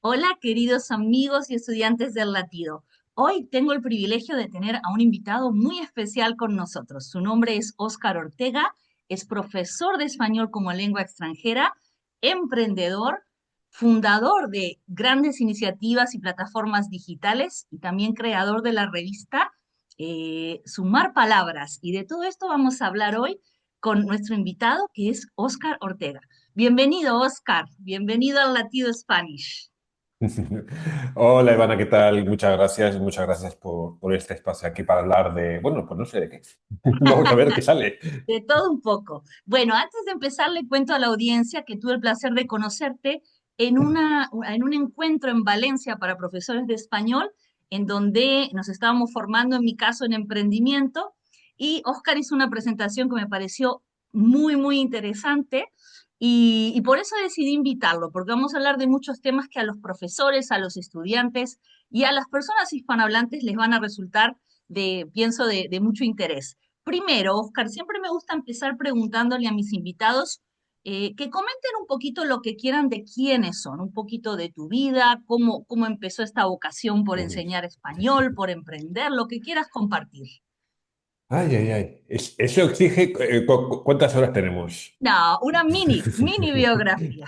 Hola, queridos amigos y estudiantes del Latido. Hoy tengo el privilegio de tener a un invitado muy especial con nosotros. Su nombre es Óscar Ortega, es profesor de español como lengua extranjera, emprendedor, fundador de grandes iniciativas y plataformas digitales y también creador de la revista Sumar Palabras. Y de todo esto vamos a hablar hoy con nuestro invitado que es Óscar Ortega. Bienvenido, Óscar. Bienvenido al Latido Spanish. Hola Ivana, ¿qué tal? Muchas gracias por este espacio aquí para hablar de, bueno, pues no sé de qué. Vamos a ver qué sale. De todo un poco. Bueno, antes de empezar, le cuento a la audiencia que tuve el placer de conocerte en un encuentro en Valencia para profesores de español, en donde nos estábamos formando, en mi caso, en emprendimiento, y Oscar hizo una presentación que me pareció muy interesante, y por eso decidí invitarlo, porque vamos a hablar de muchos temas que a los profesores, a los estudiantes y a las personas hispanohablantes les van a resultar pienso, de mucho interés. Primero, Oscar, siempre me gusta empezar preguntándole a mis invitados que comenten un poquito lo que quieran de quiénes son, un poquito de tu vida, cómo empezó esta vocación por Uy. enseñar español, por emprender, lo que quieras compartir. Ay, ay, ay. Eso exige, ¿cuántas horas tenemos? No, una mini biografía.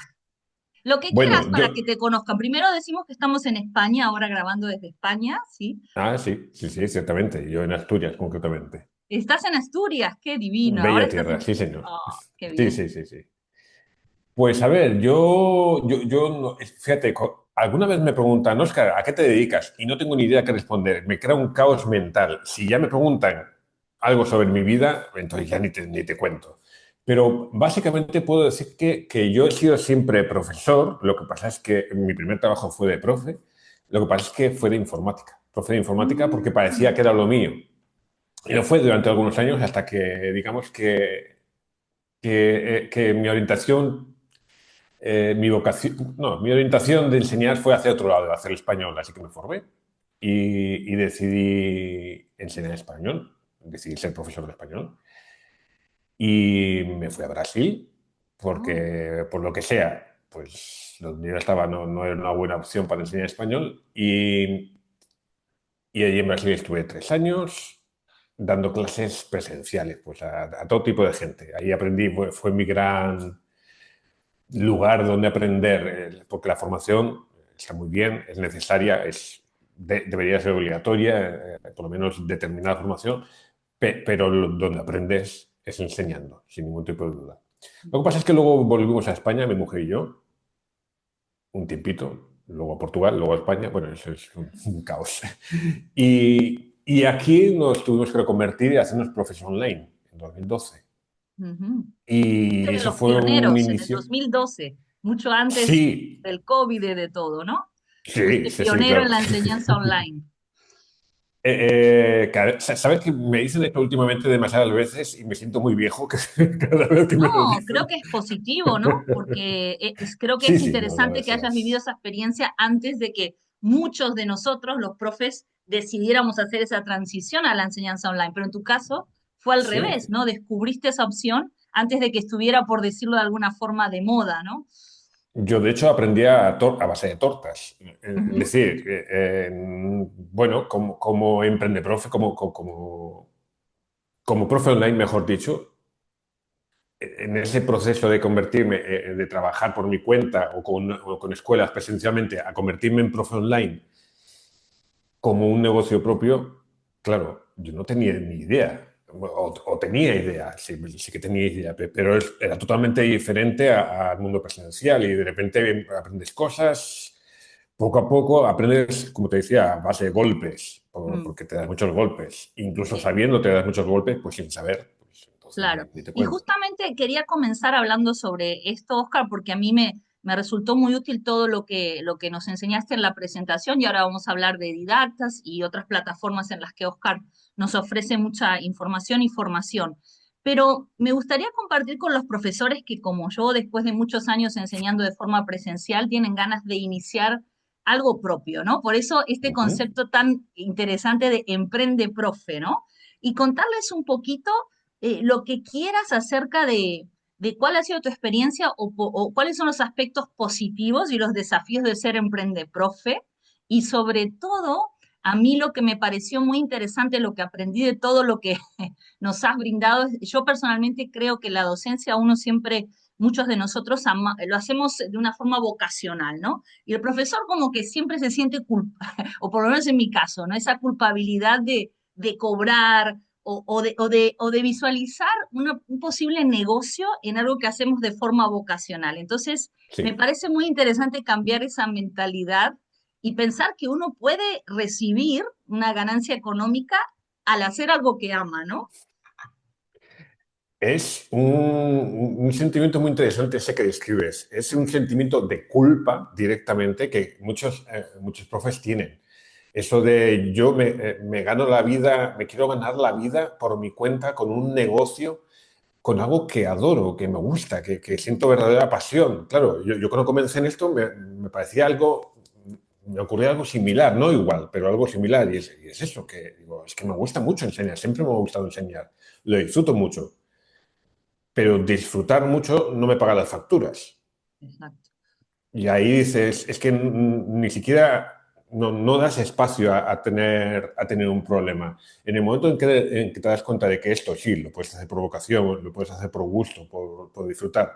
Lo que quieras Bueno, para que te conozcan. Primero decimos que estamos en España, ahora grabando desde España, ¿sí? sí, ciertamente. Yo en Asturias, concretamente. Estás en Asturias, qué divino. Ahora Bella estás tierra, en... sí, señor. Oh, qué Sí, bien. sí, sí, sí. Pues a ver, fíjate, alguna vez me preguntan, Óscar, ¿a qué te dedicas? Y no tengo ni idea qué responder. Me crea un caos mental. Si ya me preguntan algo sobre mi vida, entonces ya ni te cuento. Pero básicamente puedo decir que yo he sido siempre profesor. Lo que pasa es que mi primer trabajo fue de profe. Lo que pasa es que fue de informática. Profe de informática porque parecía Mm. que era lo mío. Y lo fue durante algunos años hasta que, digamos que mi orientación mi vocación, no, mi orientación de enseñar fue hacia otro lado, hacia el español, así que me formé y decidí enseñar español, decidí ser profesor de español y me fui a Brasil Oh. porque, por lo que sea, pues donde yo estaba no era una buena opción para enseñar español y allí en Brasil estuve 3 años dando clases presenciales, pues a todo tipo de gente. Ahí aprendí, fue mi gran lugar donde aprender, porque la formación está muy bien, es necesaria, debería ser obligatoria, por lo menos determinada formación, pero donde aprendes es enseñando, sin ningún tipo de duda. Lo que pasa es que luego volvimos a España, mi mujer y yo, un tiempito, luego a Portugal, luego a España, bueno, eso es un caos. Y aquí nos tuvimos que reconvertir y hacernos profesión online en 2012. Ujú. Y De eso los fue un pioneros en el inicio. 2012, mucho antes Sí, del COVID y de todo, ¿no? sí, Fuiste sí, sí, pionero claro. en la enseñanza online. Sabes que me dicen esto últimamente demasiadas veces y me siento muy viejo cada vez que me lo No, creo dicen. que es positivo, ¿no? Porque creo que Sí, es sí, no, no, interesante que hayas vivido gracias. esa experiencia antes de que muchos de nosotros, los profes, decidiéramos hacer esa transición a la enseñanza online. Pero en tu caso fue al Sí. revés, ¿no? Descubriste esa opción antes de que estuviera, por decirlo de alguna forma, de moda, ¿no? Yo, de hecho, aprendí a base de tortas. Es Ujú. decir, bueno, como emprende-profe, como profe online, mejor dicho, en ese proceso de convertirme, de trabajar por mi cuenta o con escuelas presencialmente, a convertirme en profe online como un negocio propio, claro, yo no tenía ni idea, o tenía idea, sí, sí que tenía idea, pero era totalmente diferente al mundo presencial y de repente aprendes cosas, poco a poco aprendes, como te decía, a base de golpes, Mm, porque te das muchos golpes, incluso sí. sabiendo te das muchos golpes, pues sin saber, pues entonces Claro. ni te Y cuento. justamente quería comenzar hablando sobre esto, Oscar, porque a mí me resultó muy útil todo lo que nos enseñaste en la presentación y ahora vamos a hablar de Didactas y otras plataformas en las que Oscar nos ofrece mucha información y formación. Pero me gustaría compartir con los profesores que, como yo, después de muchos años enseñando de forma presencial, tienen ganas de iniciar algo propio, ¿no? Por eso este Ujú. concepto tan interesante de emprende profe, ¿no? Y contarles un poquito lo que quieras acerca de cuál ha sido tu experiencia o cuáles son los aspectos positivos y los desafíos de ser emprendeprofe. Y sobre todo, a mí lo que me pareció muy interesante, lo que aprendí de todo lo que nos has brindado, yo personalmente creo que la docencia uno siempre, muchos de nosotros lo hacemos de una forma vocacional, ¿no? Y el profesor como que siempre se siente culpable, o por lo menos en mi caso, ¿no? Esa culpabilidad de cobrar o de visualizar un posible negocio en algo que hacemos de forma vocacional. Entonces, me Sí. parece muy interesante cambiar esa mentalidad y pensar que uno puede recibir una ganancia económica al hacer algo que ama, ¿no? Es un sentimiento muy interesante ese que describes. Es un sentimiento de culpa directamente que muchos profes tienen. Eso de yo me gano la vida, me quiero ganar la vida por mi cuenta con un negocio, con algo que adoro, que me gusta, que siento verdadera pasión. Claro, yo cuando comencé en esto me parecía algo, me ocurría algo similar, no igual, pero algo similar. Y es eso, que digo, es que me gusta mucho enseñar, siempre me ha gustado enseñar, lo disfruto mucho, pero disfrutar mucho no me paga las facturas. Exacto. Y ahí dices, es que ni siquiera no das espacio a tener un problema. En el momento en que te das cuenta de que esto sí, lo puedes hacer por vocación, lo puedes hacer por gusto, por disfrutar,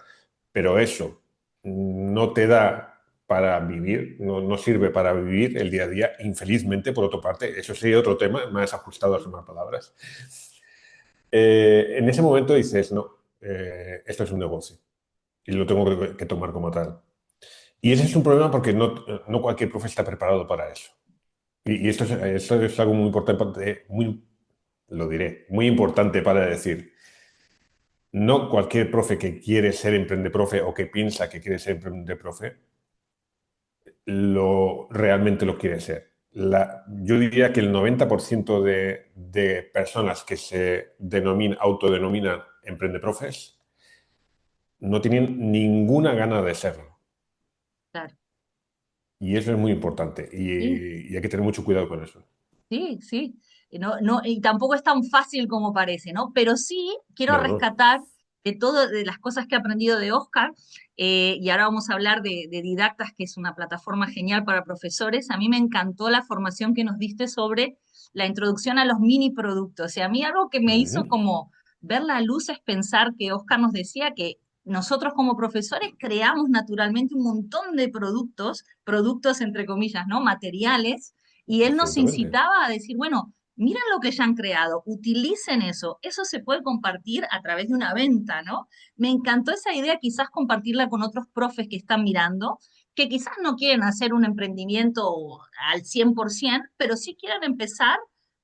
pero eso no te da para vivir, no sirve para vivir el día a día, infelizmente, por otra parte, eso sería otro tema, más ajustado a sumar palabras. En ese momento dices, no, esto es un negocio y lo tengo que tomar como tal. Y ese es un problema porque no cualquier profe está preparado para eso. Y esto es algo muy importante, lo diré, muy importante para decir. No cualquier profe que quiere ser emprendeprofe o que piensa que quiere ser emprendeprofe realmente lo quiere ser. Yo diría que el 90% de personas que autodenominan emprendeprofes no tienen ninguna gana de serlo. Claro. Y eso es muy importante Sí, y hay que tener mucho cuidado con eso. sí, sí. Y tampoco es tan fácil como parece, ¿no? Pero sí quiero No, no. rescatar de las cosas que he aprendido de Oscar, y ahora vamos a hablar de Didactas, que es una plataforma genial para profesores. A mí me encantó la formación que nos diste sobre la introducción a los mini productos. Y a mí algo que me hizo Ujú. como ver la luz es pensar que Oscar nos decía que nosotros como profesores creamos naturalmente un montón de productos entre comillas, ¿no? Materiales, y él nos Absolutamente. incitaba a decir, bueno, miren lo que ya han creado, utilicen eso se puede compartir a través de una venta, ¿no? Me encantó esa idea, quizás compartirla con otros profes que están mirando, que quizás no quieren hacer un emprendimiento al 100%, pero sí quieren empezar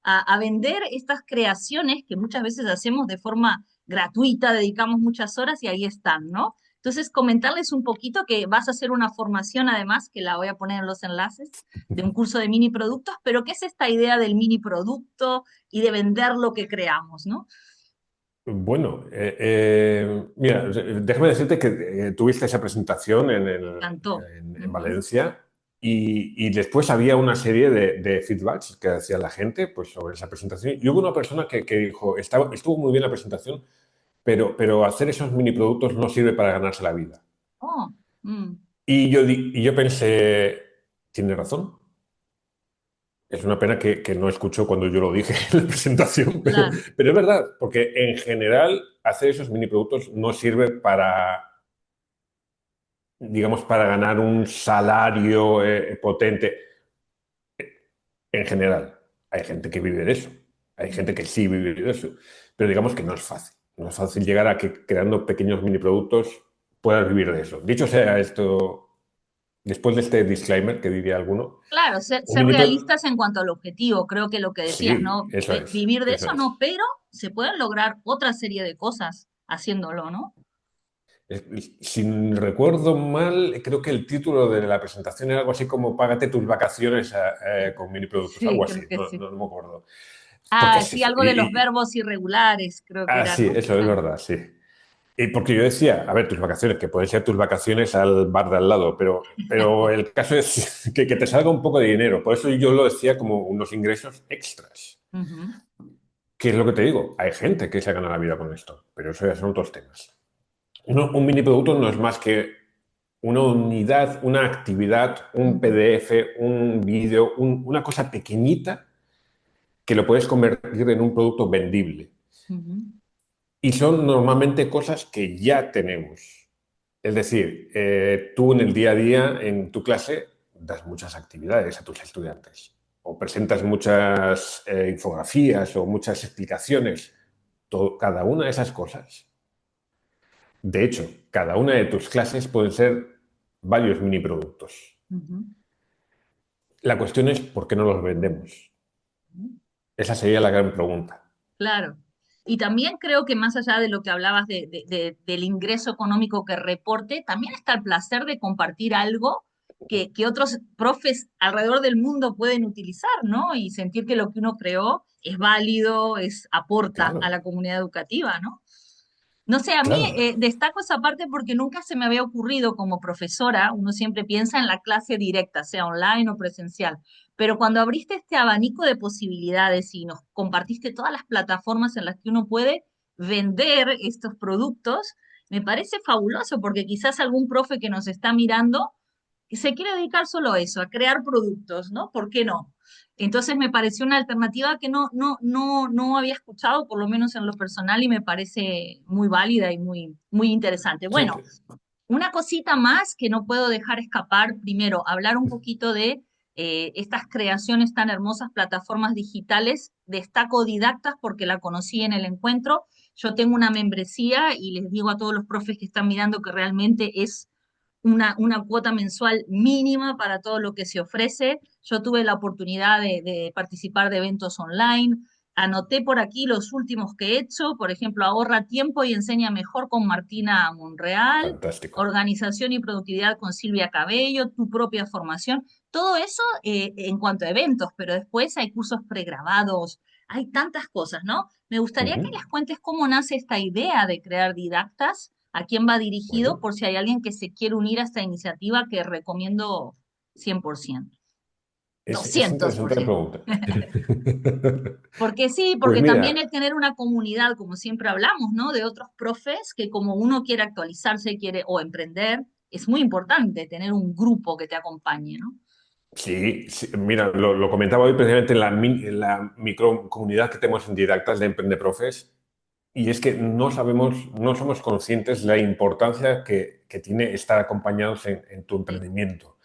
a vender estas creaciones que muchas veces hacemos de forma gratuita, dedicamos muchas horas y ahí están, ¿no? Entonces, comentarles un poquito que vas a hacer una formación además, que la voy a poner en los enlaces, de un curso de mini productos, pero ¿qué es esta idea del mini producto y de vender lo que creamos, ¿no? Bueno, mira, déjame decirte que tuviste esa presentación en, Me encantó. en Ujú. Valencia y después había una serie de feedbacks que hacía la gente pues, sobre esa presentación. Y hubo una persona que dijo, estuvo muy bien la presentación, pero hacer esos mini productos no sirve para ganarse la vida. Oh, mm, Y yo pensé, tiene razón. Es una pena que no escuchó cuando yo lo dije en la presentación, pero, claro, pero es verdad, porque en general hacer esos mini productos no sirve para, digamos, para ganar un salario potente. En general, hay gente que vive de eso, hay gente que sí vive de eso, pero digamos que no es fácil. No es fácil llegar a que creando pequeños mini productos puedas vivir de eso. Dicho sea esto, después de este disclaimer que diría alguno, claro, un ser mini pro- realistas en cuanto al objetivo, creo que lo que decías, sí, ¿no? eso es, Vivir de eso eso es. no, pero se pueden lograr otra serie de cosas haciéndolo, ¿no? Si recuerdo mal, creo que el título de la presentación era algo así como Págate tus vacaciones con mini productos, Sí, algo creo así, que no, sí. no me acuerdo. Porque Ah, es sí, eso. algo de los verbos irregulares, creo que era, Sí, ¿no? eso es verdad, sí. Y porque yo decía, a ver, tus vacaciones, que pueden ser tus vacaciones al bar de al lado, pero el caso es que te salga un poco de dinero. Por eso yo lo decía como unos ingresos extras. Ujú. ¿Qué es lo que te digo? Hay gente que se gana la vida con esto, pero eso ya son otros temas. Un mini producto no es más que una unidad, una actividad, un Ujú, PDF, un vídeo, una cosa pequeñita que lo puedes convertir en un producto vendible. ujú, Y son normalmente cosas que ya tenemos. Es decir, tú en el día a día, en tu clase, das muchas actividades a tus estudiantes o presentas muchas infografías o muchas explicaciones. Cada una de esas cosas. De hecho, cada una de tus clases pueden ser varios mini productos. ujú, La cuestión es por qué no los vendemos. ujú. Esa sería la gran pregunta. Claro. Y también creo que más allá de lo que hablabas del ingreso económico que reporte, también está el placer de compartir algo que otros profes alrededor del mundo pueden utilizar, ¿no? Y sentir que lo que uno creó es válido, aporta a Claro, la comunidad educativa, ¿no? No sé, a mí claro. destaco esa parte porque nunca se me había ocurrido como profesora, uno siempre piensa en la clase directa, sea online o presencial, pero cuando abriste este abanico de posibilidades y nos compartiste todas las plataformas en las que uno puede vender estos productos, me parece fabuloso porque quizás algún profe que nos está mirando se quiere dedicar solo a eso, a crear productos, ¿no? ¿Por qué no? Entonces me pareció una alternativa que no había escuchado, por lo menos en lo personal, y me parece muy válida y muy interesante. Sí, Bueno, una cosita más que no puedo dejar escapar, primero, hablar un poquito de estas creaciones tan hermosas, plataformas digitales. Destaco Didactas porque la conocí en el encuentro. Yo tengo una membresía y les digo a todos los profes que están mirando que realmente es una cuota mensual mínima para todo lo que se ofrece. Yo tuve la oportunidad de participar de eventos online. Anoté por aquí los últimos que he hecho, por ejemplo, Ahorra Tiempo y Enseña Mejor con Martina Monreal, fantástico. Organización y Productividad con Silvia Cabello, Tu propia formación, todo eso en cuanto a eventos, pero después hay cursos pregrabados, hay tantas cosas, ¿no? Me gustaría que Ujú. les cuentes cómo nace esta idea de crear Didactas, a quién va dirigido, Bueno, por si hay alguien que se quiere unir a esta iniciativa que recomiendo 100%, es interesante la 200%. pregunta. Porque sí, Pues porque también mira, es tener una comunidad, como siempre hablamos, ¿no? De otros profes que como uno quiere actualizarse, quiere o emprender, es muy importante tener un grupo que te acompañe, ¿no? sí, sí, mira, lo comentaba hoy precisamente en la microcomunidad que tenemos en Didactas de Emprendeprofes, y es que no sabemos, no somos conscientes de la importancia que tiene estar acompañados en tu Sí, emprendimiento,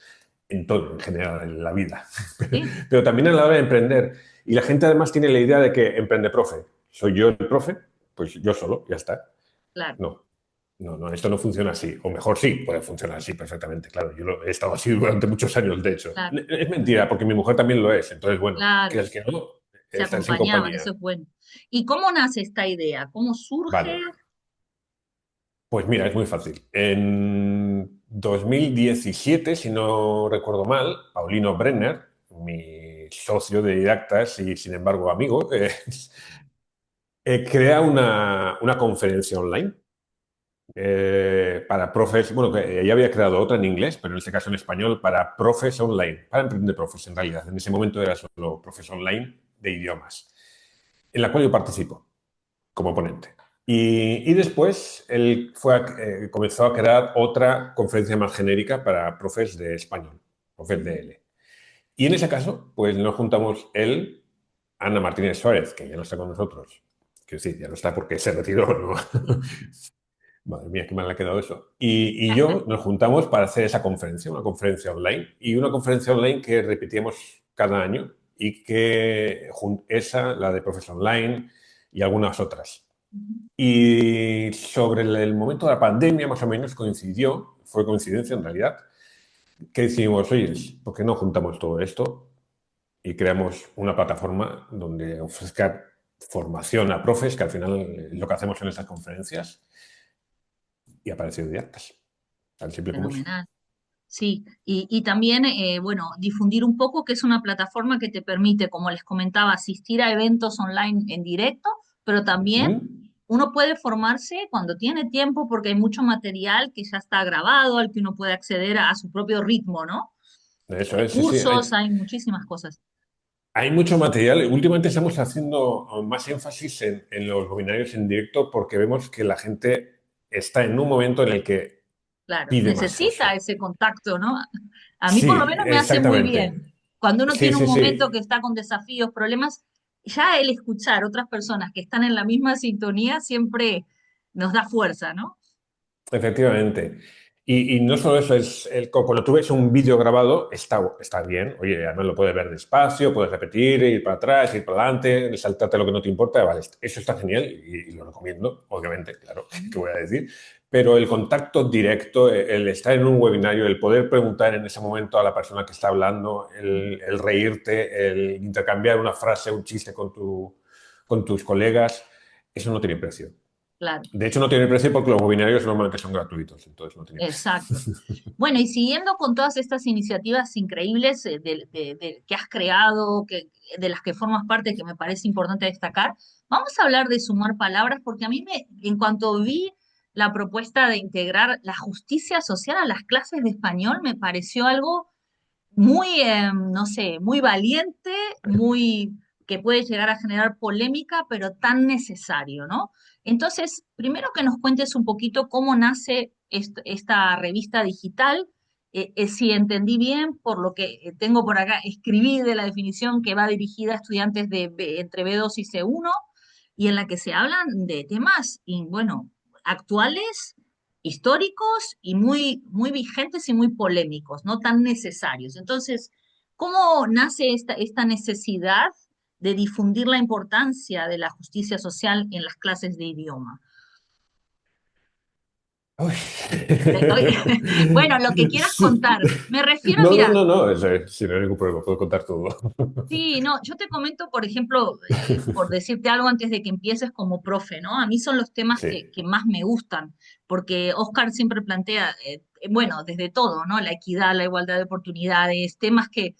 en todo, en general, en la vida, sí, pero también a la hora de emprender. Y la gente además tiene la idea de que emprende profe. Soy yo el profe, pues yo solo, ya está. claro, No, no, esto no funciona así. O mejor sí, puede funcionar así perfectamente, claro. He estado así durante muchos años, de hecho. claro, Es mentira, porque mi mujer también lo es. Entonces, bueno, que claro, el que no, se está sin acompañaban, eso compañía. es bueno. ¿Y cómo nace esta idea? ¿Cómo surge? Vale, pues mira, es muy fácil. En 2017, si no recuerdo mal, Paulino Brenner, mi socio de Didactas y sin embargo amigo, crea una conferencia online para profes, bueno, que ya había creado otra en inglés, pero en este caso en español, para profes online, para emprender profes en realidad. En ese momento era solo profes online de idiomas, en la cual yo participo como ponente. Y después él comenzó a crear otra conferencia más genérica para profes de español, profes de L. Y en ese caso, pues nos juntamos él, Ana Martínez Suárez, que ya no está con nosotros, que sí, ya no está porque se retiró, ¿no? Madre mía, qué mal le ha quedado eso. Y yo nos juntamos para hacer esa conferencia, una conferencia online, y una conferencia online que repetíamos cada año y que esa, la de Profes Online y algunas otras. Y sobre el momento de la pandemia, más o menos coincidió, fue coincidencia en realidad, que decidimos, oye, ¿por qué no juntamos todo esto y creamos una plataforma donde ofrezca formación a profes, que al final es lo que hacemos en estas conferencias, y apareció Didactas, tan simple como eso. Fenomenal. Sí, y también, bueno, difundir un poco que es una plataforma que te permite, como les comentaba, asistir a eventos online en directo, pero también Ujú. uno puede formarse cuando tiene tiempo porque hay mucho material que ya está grabado, al que uno puede acceder a su propio ritmo, ¿no? Eso Hay es, sí, sí. cursos, hay muchísimas cosas. Hay mucho material. Últimamente estamos haciendo más énfasis en los webinarios en directo porque vemos que la gente está en un momento en el que Claro, pide más necesita eso. ese contacto, ¿no? A mí por lo Sí, menos me hace muy exactamente. bien. Cuando uno Sí, tiene un sí, momento sí. que está con desafíos, problemas, ya el escuchar otras personas que están en la misma sintonía siempre nos da fuerza, ¿no? Efectivamente. Y no solo eso, cuando tú ves un vídeo grabado, está bien. Oye, además lo puedes ver despacio, puedes repetir, ir para atrás, ir para adelante, saltarte lo que no te importa. Vale, eso está genial y lo recomiendo, obviamente, claro, ¿qué voy a decir? Pero el contacto directo, el estar en un webinario, el poder preguntar en ese momento a la persona que está hablando, el reírte, el intercambiar una frase, un chiste con tus colegas, eso no tiene precio. Claro. De hecho, no tiene precio porque los webinarios normalmente son gratuitos, entonces no tiene precio. Exacto. Bueno, y siguiendo con todas estas iniciativas increíbles que has creado, de las que formas parte, que me parece importante destacar, vamos a hablar de sumar palabras, porque a mí en cuanto vi la propuesta de integrar la justicia social a las clases de español, me pareció algo muy, no sé, muy valiente, muy que puede llegar a generar polémica, pero tan necesario, ¿no? Entonces, primero que nos cuentes un poquito cómo nace esta revista digital. Si entendí bien, por lo que tengo por acá, escribí de la definición que va dirigida a estudiantes entre B2 y C1 y en la que se hablan de temas, y, bueno, actuales, históricos y muy, muy vigentes y muy polémicos, no tan necesarios. Entonces, ¿cómo nace esta necesidad de difundir la importancia de la justicia social en las clases de idioma? Uy. Oye, bueno, lo que quieras contar. Me refiero, No, no, mira, no, no, sí, no hay ningún problema, puedo contar todo. sí, no, yo te comento, por ejemplo, por decirte algo antes de que empieces como profe, ¿no? A mí son los temas Sí, que más me gustan, porque Oscar siempre plantea, bueno, desde todo, ¿no? La equidad, la igualdad de oportunidades, temas que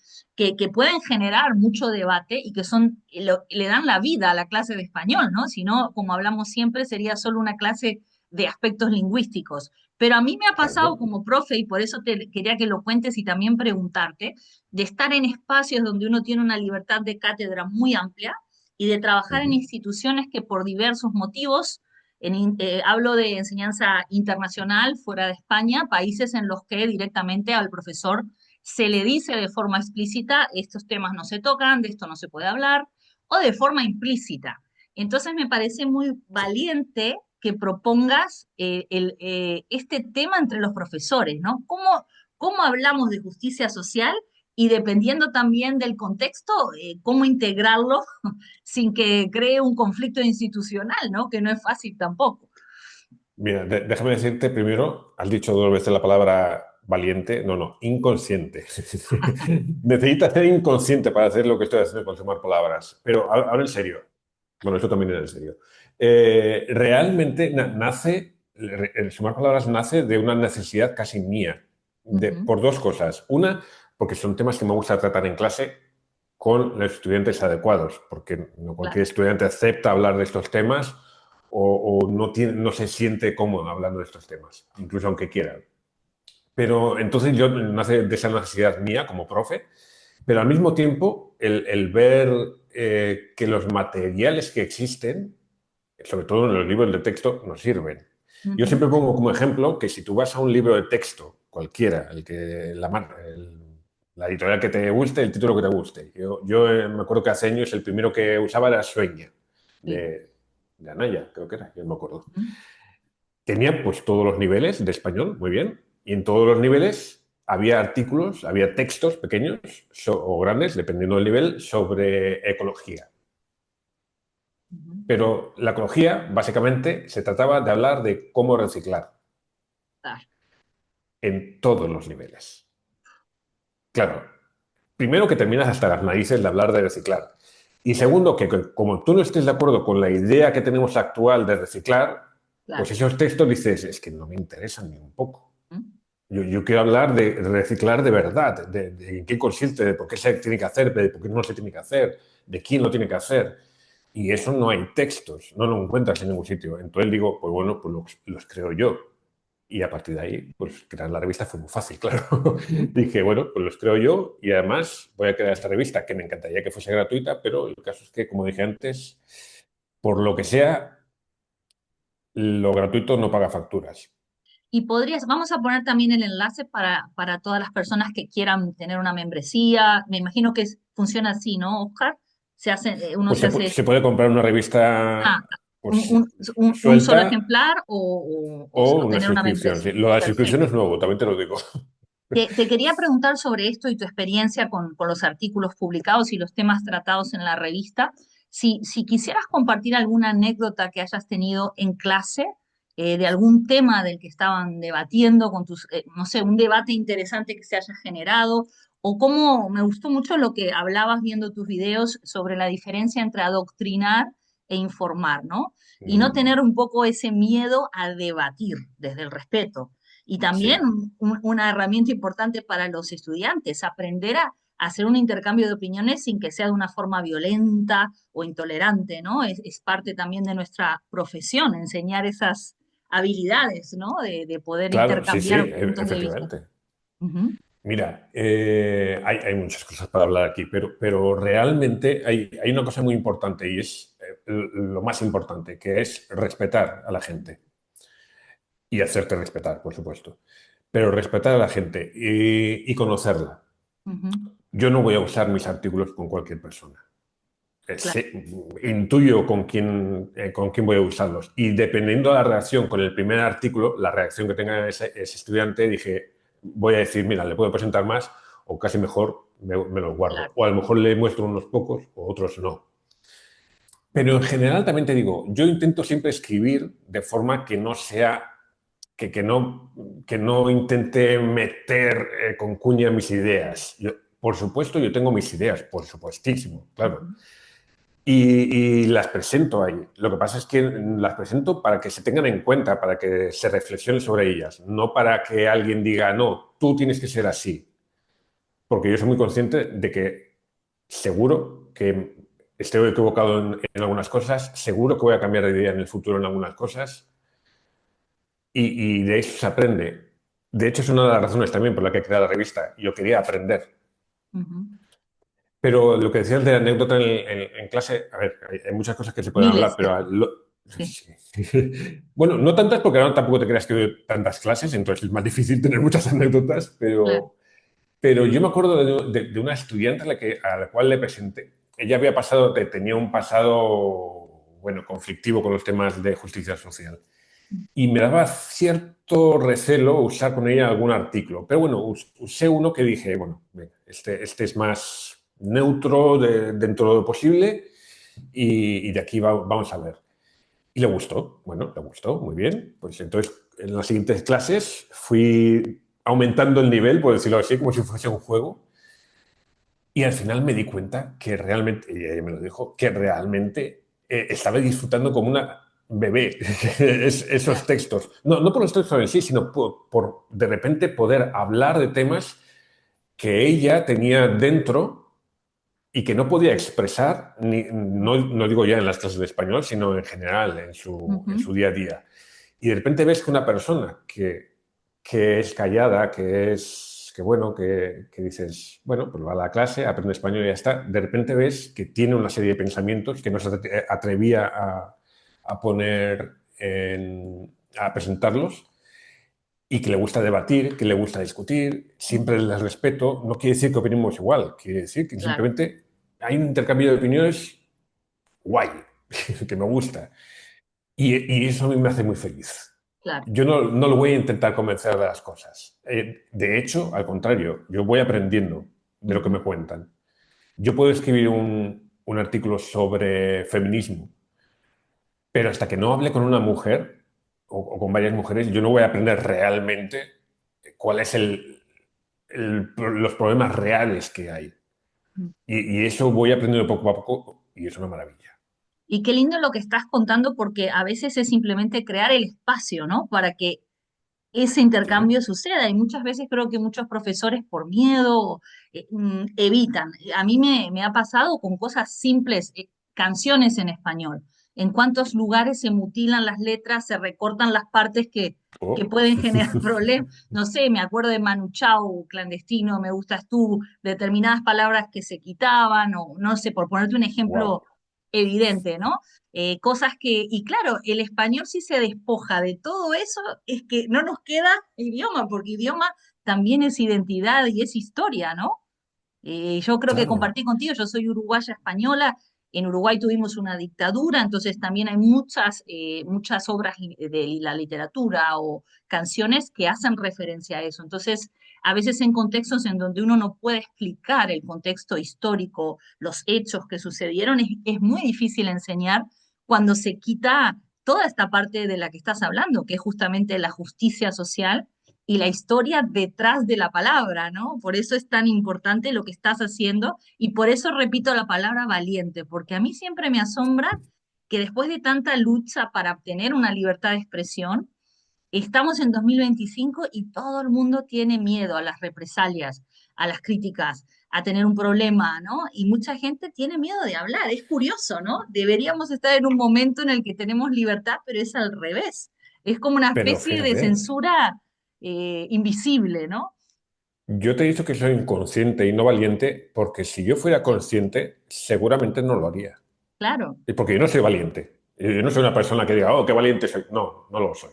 pueden generar mucho debate y que son, le dan la vida a la clase de español, ¿no? Si no, como hablamos siempre, sería solo una clase de aspectos lingüísticos. Pero a mí me ha pasado exacto. como profe, y por eso te quería que lo cuentes y también preguntarte de estar en espacios donde uno tiene una libertad de cátedra muy amplia y de trabajar en Ujú. instituciones que por diversos motivos, hablo de enseñanza internacional fuera de España, países en los que directamente al profesor se le dice de forma explícita, estos temas no se tocan, de esto no se puede hablar, o de forma implícita. Entonces me parece muy Sí. valiente que propongas este tema entre los profesores, ¿no? ¿Cómo hablamos de justicia social y dependiendo también del contexto, cómo integrarlo sin que cree un conflicto institucional, ¿no? Que no es fácil tampoco. Mira, déjame decirte primero, has dicho dos veces la palabra valiente, no, no, inconsciente. Necesitas ser inconsciente para hacer lo que estoy haciendo con sumar palabras. Pero ahora en serio, bueno, esto también era en serio. Realmente el sumar palabras nace de una necesidad casi mía, Ujú, por dos cosas. Una, porque son temas que me gusta tratar en clase con los estudiantes adecuados, porque no cualquier claro. estudiante acepta hablar de estos temas o no se siente cómodo hablando de estos temas, incluso aunque quiera. Pero entonces yo nace de esa necesidad mía como profe, pero al mismo tiempo el ver que los materiales que existen, sobre todo en los libros de texto, nos sirven. Yo Ujú, siempre pongo como ejemplo que si tú vas a un libro de texto, cualquiera, la editorial que te guste, el título que te guste. Me acuerdo que hace años el primero que usaba era Sueña, sí. de Anaya, creo que era, yo no me acuerdo. Ujú, Tenía pues todos los niveles de español, muy bien, y en todos los niveles había artículos, había textos pequeños o grandes, dependiendo del nivel, sobre ecología. ujú, Pero la ecología básicamente se trataba de hablar de cómo reciclar claro, en todos los niveles. Claro, primero que terminas hasta las narices de hablar de reciclar. Y segundo, que como tú no estés de acuerdo con la idea que tenemos actual de reciclar, pues claro. esos textos dices, es que no me interesan ni un poco. Ujú, Yo quiero hablar de reciclar de verdad, de en qué consiste, de por qué se tiene que hacer, de por qué no se tiene que hacer, de quién lo tiene que hacer. Y eso no hay textos, no lo encuentras en ningún sitio. Entonces digo, pues bueno, pues los creo yo. Y a partir de ahí, pues crear la revista fue muy fácil, claro. Dije, bueno, pues los creo yo y además voy a crear esta revista que me encantaría que fuese gratuita, pero el caso es que, como dije antes, por lo que sea, lo gratuito no paga facturas. Y vamos a poner también el enlace para todas las personas que quieran tener una membresía. Me imagino que funciona así, ¿no, Oscar? Uno Pues se hace se puede comprar una ah, revista un, pues, un- un solo suelta ejemplar o o una tener una suscripción. membresía. Sí. Lo de la suscripción Perfecto. es nuevo, también te lo digo. Te quería preguntar sobre esto y tu experiencia con los artículos publicados y los temas tratados en la revista. Si quisieras compartir alguna anécdota que hayas tenido en clase, de algún tema del que estaban debatiendo con no sé, un debate interesante que se haya generado, o cómo me gustó mucho lo que hablabas viendo tus videos sobre la diferencia entre adoctrinar e informar, ¿no? Y no Mm, tener un poco ese miedo a debatir desde el respeto. Y también sí. una herramienta importante para los estudiantes, aprender a hacer un intercambio de opiniones sin que sea de una forma violenta o intolerante, ¿no? Es parte también de nuestra profesión, enseñar esas habilidades, ¿no? De poder Claro, sí, sí, intercambiar puntos de vista. efectivamente. Ujú. Mira, hay muchas cosas para hablar aquí, pero realmente hay una cosa muy importante y es lo más importante, que es respetar a la gente y hacerte respetar, por supuesto. Pero respetar a la gente y conocerla. Ujú. Yo no voy a usar mis artículos con cualquier persona. Claro, Intuyo con quién voy a usarlos. Y dependiendo de la reacción con el primer artículo, la reacción que tenga ese estudiante, dije, voy a decir, mira, le puedo presentar más o casi mejor me los guardo. claro. O a lo mejor le muestro unos pocos o otros no. Pero en general también te digo, yo intento siempre escribir de forma que no sea, que no intente meter con cuña mis ideas. Por supuesto, yo tengo mis ideas, por supuestísimo, claro. Ujú. Y las presento ahí. Lo que pasa es que las presento para que se tengan en cuenta, para que se reflexione sobre ellas, no para que alguien diga, no, tú tienes que ser así. Porque yo soy muy consciente de que seguro que estoy equivocado en algunas cosas, seguro que voy a cambiar de idea en el futuro en algunas cosas y de eso se aprende. De hecho, es una de las razones también por la que he creado la revista. Yo quería aprender. Ujú. Pero lo que decías de la anécdota en clase, a ver, hay muchas cosas que se pueden hablar, Miles, pero sí, sí. Bueno, no tantas porque ahora tampoco te creas que doy tantas clases, entonces es más difícil tener muchas anécdotas, claro. pero yo me acuerdo de una estudiante a la cual le presenté. Ella había pasado, tenía un pasado, bueno, conflictivo con los temas de justicia social y me daba cierto recelo usar con ella algún artículo. Pero bueno, usé uno que dije, bueno, venga, este es más neutro dentro de lo posible y de aquí vamos a ver. Y le gustó, bueno, le gustó, muy bien. Pues entonces en las siguientes clases fui aumentando el nivel, por decirlo así, como si fuese un juego. Y al final me di cuenta que realmente, y ella me lo dijo, que realmente estaba disfrutando como una bebé esos Claro. textos. No, no por los textos en sí, sino por de repente poder hablar de temas que ella tenía dentro y que no podía expresar, no digo ya en las clases de español, sino en general, en Ujú. su día a día. Y de repente ves que una persona que es callada, que bueno, que dices, bueno, pues va a la clase, aprende español y ya está, de repente ves que tiene una serie de pensamientos que no se atrevía a poner, a presentarlos y que le gusta debatir, que le gusta discutir, siempre les respeto, no quiere decir que opinemos igual, quiere decir que Claro, simplemente hay un intercambio de opiniones guay, que me gusta. Y eso a mí me hace muy feliz. claro. Yo no lo voy a intentar convencer de las cosas. De hecho, al contrario, yo voy aprendiendo de lo que Ujú. me cuentan. Yo puedo escribir un artículo sobre feminismo, pero hasta que no hable con una mujer o con varias mujeres, yo no voy a aprender realmente cuál es los problemas reales que hay. Y eso voy aprendiendo poco a poco y es una maravilla. Y qué lindo lo que estás contando porque a veces es simplemente crear el espacio, ¿no? Para que ese Sí. intercambio suceda y muchas veces creo que muchos profesores por miedo evitan. A mí me ha pasado con cosas simples, canciones en español. En cuántos lugares se mutilan las letras, se recortan las partes que Oh. pueden generar problemas. No sé, me acuerdo de Manu Chao, clandestino, me gustas tú, determinadas palabras que se quitaban, o no sé, por ponerte un ejemplo Wow. evidente, ¿no? cosas que, y claro, el español si se despoja de todo eso, es que no nos queda idioma, porque idioma también es identidad y es historia, ¿no? Yo creo que Claro, compartí contigo, yo soy uruguaya española, en Uruguay tuvimos una dictadura, entonces también hay muchas obras de la literatura o canciones que hacen referencia a eso. Entonces, a veces en contextos en donde uno no puede explicar el contexto histórico, los hechos que sucedieron, es muy difícil enseñar cuando se quita toda esta parte de la que estás hablando, que es justamente la justicia social y la historia detrás de la palabra, ¿no? Por eso es tan importante lo que estás haciendo y por eso repito la palabra valiente, porque a mí siempre me asombra que después de tanta lucha para obtener una libertad de expresión, estamos en 2025 y todo el mundo tiene miedo a las represalias, a las críticas, a tener un problema, ¿no? Y mucha gente tiene miedo de hablar. Es curioso, ¿no? Deberíamos estar en un momento en el que tenemos libertad, pero es al revés. Es como una pero especie de fíjate, censura invisible, ¿no? yo te he dicho que soy inconsciente y no valiente porque si yo fuera consciente, seguramente no lo haría. Claro. Y porque yo no soy valiente. Yo no soy una persona que diga, oh, qué valiente soy. No, no lo soy.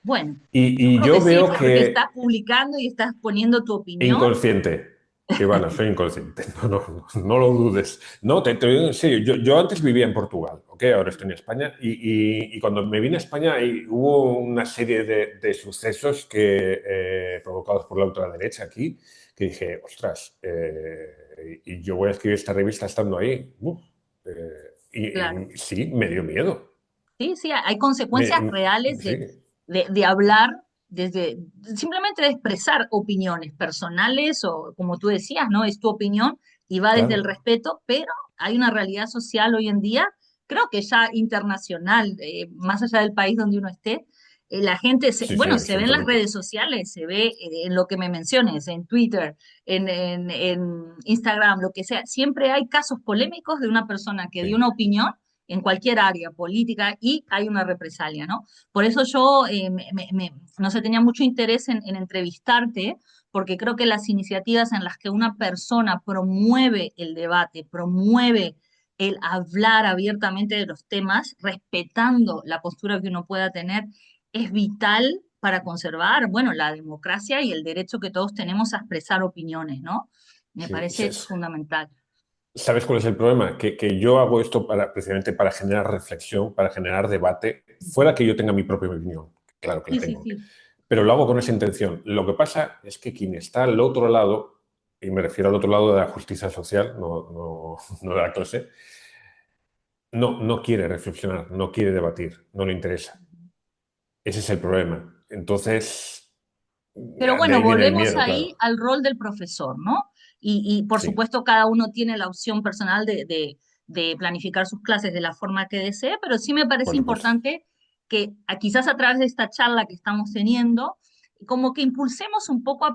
Bueno, yo Y creo que yo sí, veo porque estás que publicando y estás poniendo tu opinión. inconsciente. Que bueno, soy inconsciente. No, no, no, no lo dudes. No, te lo digo en serio. Yo antes vivía en Portugal, ¿ok? Ahora estoy en España. Y cuando me vine a España hubo una serie de sucesos provocados por la ultraderecha aquí, que dije, ostras, y yo voy a escribir esta revista estando ahí. Claro. Y sí, me dio miedo. Sí, sí, hay consecuencias reales Sí, de hablar, desde simplemente de expresar opiniones personales o como tú decías, ¿no? Es tu opinión y va desde el claro. respeto, pero hay una realidad social hoy en día, creo que ya internacional, más allá del país donde uno esté, la gente, Sí, sí, bueno, se ve en las absolutamente. redes sociales, se ve en lo que me menciones, en Twitter, en Instagram, lo que sea, siempre hay casos polémicos de una persona que dio Sí. una opinión en cualquier área política y hay una represalia, ¿no? Por eso yo, no sé, tenía mucho interés en entrevistarte, porque creo que las iniciativas en las que una persona promueve el debate, promueve el hablar abiertamente de los temas, respetando la postura que uno pueda tener, es vital para conservar, bueno, la democracia y el derecho que todos tenemos a expresar opiniones, ¿no? Me Sí. parece fundamental. ¿Sabes cuál es el problema? Que yo hago esto precisamente para generar reflexión, para generar debate, fuera que yo tenga mi propia opinión. Claro que la Sí, sí, tengo. sí. Pero lo hago con esa intención. Lo que pasa es que quien está al otro lado, y me refiero al otro lado de la justicia social, no de la clase, no quiere reflexionar, no quiere debatir, no le interesa. Ese es el problema. Entonces, Pero de bueno, ahí viene el volvemos miedo, ahí claro. al rol del profesor, ¿no? Y por Sí, supuesto cada uno tiene la opción personal de planificar sus clases de la forma que desee, pero sí me por parece supuesto. importante que quizás a través de esta charla que estamos teniendo, como que impulsemos un poco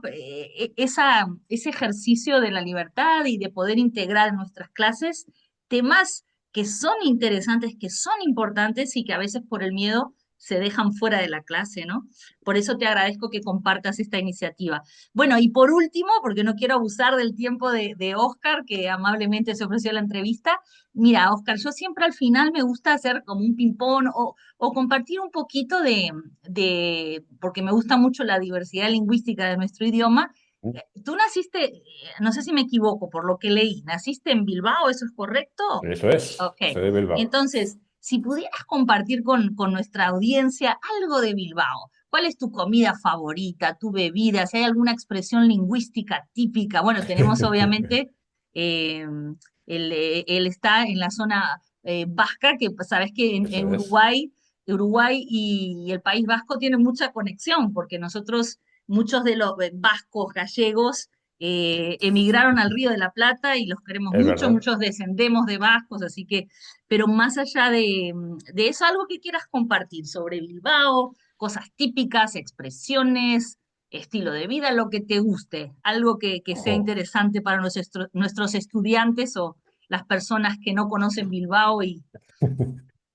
ese ejercicio de la libertad y de poder integrar en nuestras clases temas que son interesantes, que son importantes y que a veces por el miedo se dejan fuera de la clase, ¿no? Por eso te agradezco que compartas esta iniciativa. Bueno, y por último, porque no quiero abusar del tiempo de Oscar, que amablemente se ofreció la entrevista, mira, Oscar, yo siempre al final me gusta hacer como un ping-pong o compartir un poquito porque me gusta mucho la diversidad lingüística de nuestro idioma. Tú naciste, no sé si me equivoco por lo que leí, ¿naciste en Bilbao? ¿Eso es correcto? Eso es. Ok, Soy de Bilbao. entonces, si pudieras compartir con nuestra audiencia algo de Bilbao, ¿cuál es tu comida favorita, tu bebida? Si hay alguna expresión lingüística típica. Bueno, tenemos obviamente, eh, él está en la zona vasca, que pues, sabes que en Eso es. Uruguay y el País Vasco tienen mucha conexión, porque nosotros, muchos de los vascos gallegos, emigraron al Río de la Plata y los queremos Es mucho, verdad. muchos descendemos de vascos, así que, pero más allá de eso, algo que quieras compartir sobre Bilbao, cosas típicas, expresiones, estilo de vida, lo que te guste, algo que sea Jo. interesante para nuestros estudiantes o las personas que no conocen Bilbao y,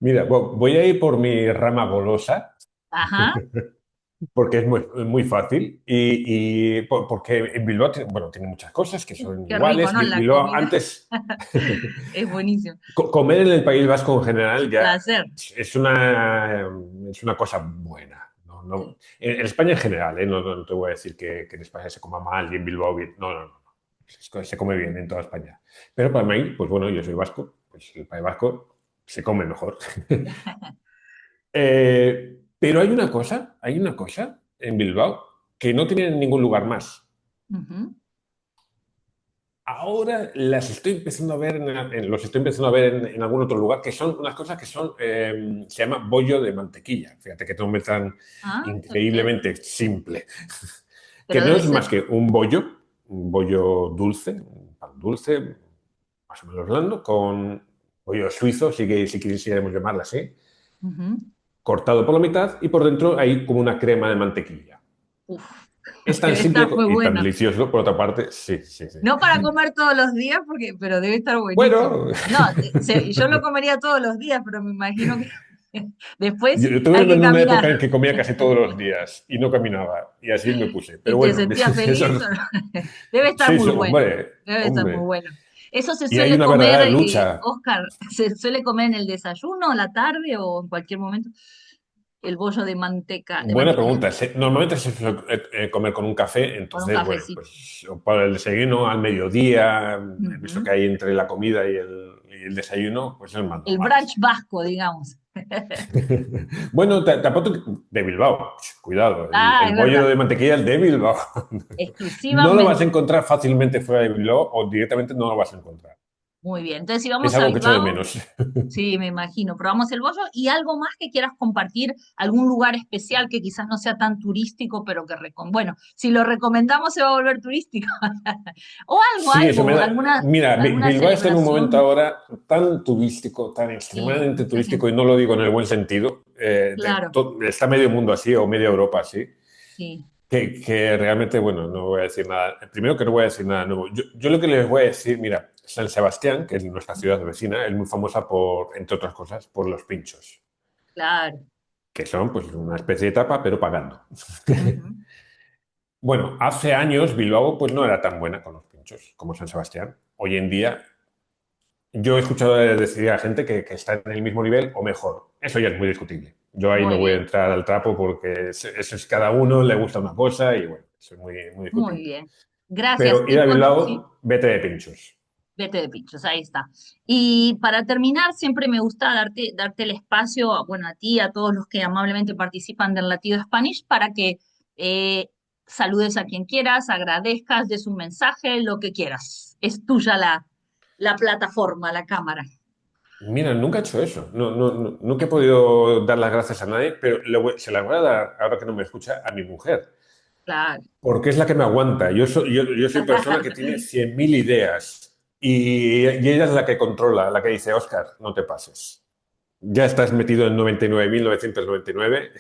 Mira, voy a ir por mi rama golosa. ajá, porque es muy fácil y porque en Bilbao tiene, bueno, tiene muchas cosas que son Qué rico, iguales. ¿no? La Bilbao comida antes, es buenísimo. comer en el País Vasco en general ya Placer. es una cosa buena. No, en España en general, ¿eh? No, no te voy a decir que en España se coma mal y en Bilbao bien. No, no, no. Se come bien en toda España. Pero para mí, pues bueno, yo soy vasco, pues el País Vasco se come mejor. Pero hay una cosa en Bilbao que no tiene en ningún lugar más. Ujú. Ahora las estoy empezando a ver, los estoy empezando a ver en algún otro lugar, que son unas cosas que son, se llama bollo de mantequilla. Fíjate que nombre tan Ah, ok. increíblemente simple. Que Pero no debe es ser. más que un bollo dulce, un pan dulce, más o menos blando, con bollo suizo, si quisiéramos llamarla así, Ujú. cortado por la mitad y por dentro hay como una crema de mantequilla. Uf, Es tan debe estar simple muy y tan bueno. delicioso, por otra parte, sí, sí, sí. No para comer todos los días, porque, pero debe estar buenísimo. Bueno, No, yo lo comería todos los días, pero me imagino que después yo tuve hay que una época caminar. en que comía casi todos los días y no caminaba, y así me puse. Pero ¿Y te bueno, sentías eso, feliz? ¿O no? Debe estar sí, muy bueno. hombre, Debe estar muy hombre. bueno. Eso se Y hay suele una comer, verdadera lucha. Oscar, se suele comer en el desayuno, a la tarde o en cualquier momento. El bollo de Buena mantequilla, pregunta. Normalmente se suele comer con un café, con un entonces, bueno, cafecito. pues o para el desayuno, al mediodía, eso Ujú. que hay entre la comida y el desayuno, pues es más El normal. brunch vasco, digamos. Bueno, tampoco de Bilbao, cuidado, Ah, el es bollo verdad. de mantequilla es de Bilbao. No lo vas a Exclusivamente. encontrar fácilmente fuera de Bilbao o directamente no lo vas a encontrar. Muy bien. Entonces, si Es vamos a algo que echo de Bilbao, menos. sí, me imagino. Probamos el bollo y algo más que quieras compartir, algún lugar especial que quizás no sea tan turístico, pero que bueno, si lo recomendamos se va a volver turístico. O algo, Sí, eso me da. Mira, alguna Bilbao está en un momento celebración. ahora tan turístico, tan Sí, extremadamente mucha turístico, gente. y no lo digo en el buen sentido, Claro, está medio mundo así o media Europa así, sí. que realmente, bueno, no voy a decir nada. Primero que no voy a decir nada nuevo. Yo lo que les voy a decir, mira, San Sebastián, que es nuestra ciudad vecina, es muy famosa por, entre otras cosas, por los pinchos, Claro. que son pues una especie de tapa, pero pagando. Ujú. Bueno, hace años Bilbao pues no era tan buena con los pinchos como San Sebastián. Hoy en día yo he escuchado decir a gente que está en el mismo nivel o mejor. Eso ya es muy discutible. Yo ahí Muy no voy a bien, entrar al trapo porque eso es cada uno, le gusta una cosa y bueno, eso es muy muy discutible. bien. Gracias. Pero ir Y a sí. Bilbao, vete de pinchos. Vete de pinchos, ahí está. Y para terminar, siempre me gusta darte el espacio, bueno, a ti, a todos los que amablemente participan del Latido Spanish, para que saludes a quien quieras, agradezcas, des un mensaje, lo que quieras. Es tuya la plataforma, la cámara. Mira, nunca he hecho eso. Nunca he podido dar las gracias a nadie, pero se las voy a dar, ahora que no me escucha, a mi mujer. Claro. Porque es la que me aguanta. Yo soy persona que tiene 100.000 ideas y ella es la que controla, la que dice, Oscar, no te pases. Ya estás metido en 99.999,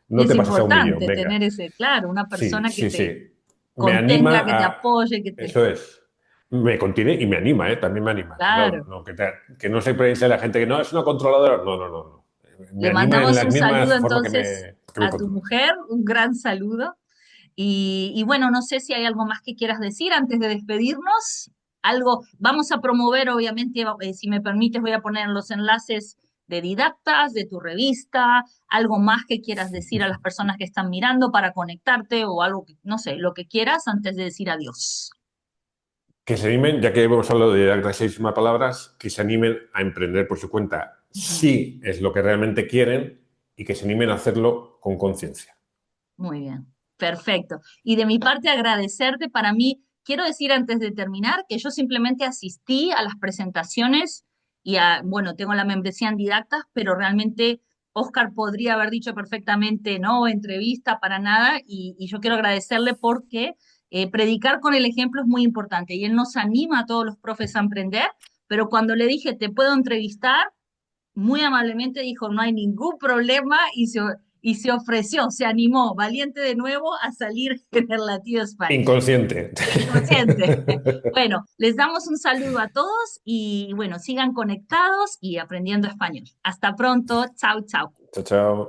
Y no es te pases a un millón, importante venga. tener ese, claro, una Sí, persona que sí, te sí. Me contenga, anima que te a... apoye, que te... Eso es. Me contiene y me anima, ¿eh? También me anima. Cuidado, Claro. no, que no se piense la gente que no es una controladora. No, no, no, no. Me Le anima en mandamos las un mismas saludo formas entonces que me a tu controla. mujer, un gran saludo. Y bueno, no sé si hay algo más que quieras decir antes de despedirnos. Algo, vamos a promover, obviamente, si me permites, voy a poner los enlaces de Didactas, de tu revista, algo más que quieras decir a las personas que están mirando para conectarte o algo que, no sé, lo que quieras antes de decir adiós. Que se animen, ya que hemos hablado de las 6 palabras, que se animen a emprender por su cuenta Ujú. si es lo que realmente quieren y que se animen a hacerlo con conciencia. Muy bien, perfecto. Y de mi parte, agradecerte. Para mí, quiero decir antes de terminar que yo simplemente asistí a las presentaciones y bueno, tengo la membresía en Didactas, pero realmente Oscar podría haber dicho perfectamente no, entrevista para nada, y yo quiero agradecerle porque predicar con el ejemplo es muy importante y él nos anima a todos los profes a emprender, pero cuando le dije, te puedo entrevistar, muy amablemente dijo, no hay ningún problema y se ofreció, se animó, valiente de nuevo a salir en el Latido Spanish. Inconsciente. Inconsciente. Bueno, les damos un saludo a todos y bueno, sigan conectados y aprendiendo español. Hasta pronto. Chao, chao. Chao, chao.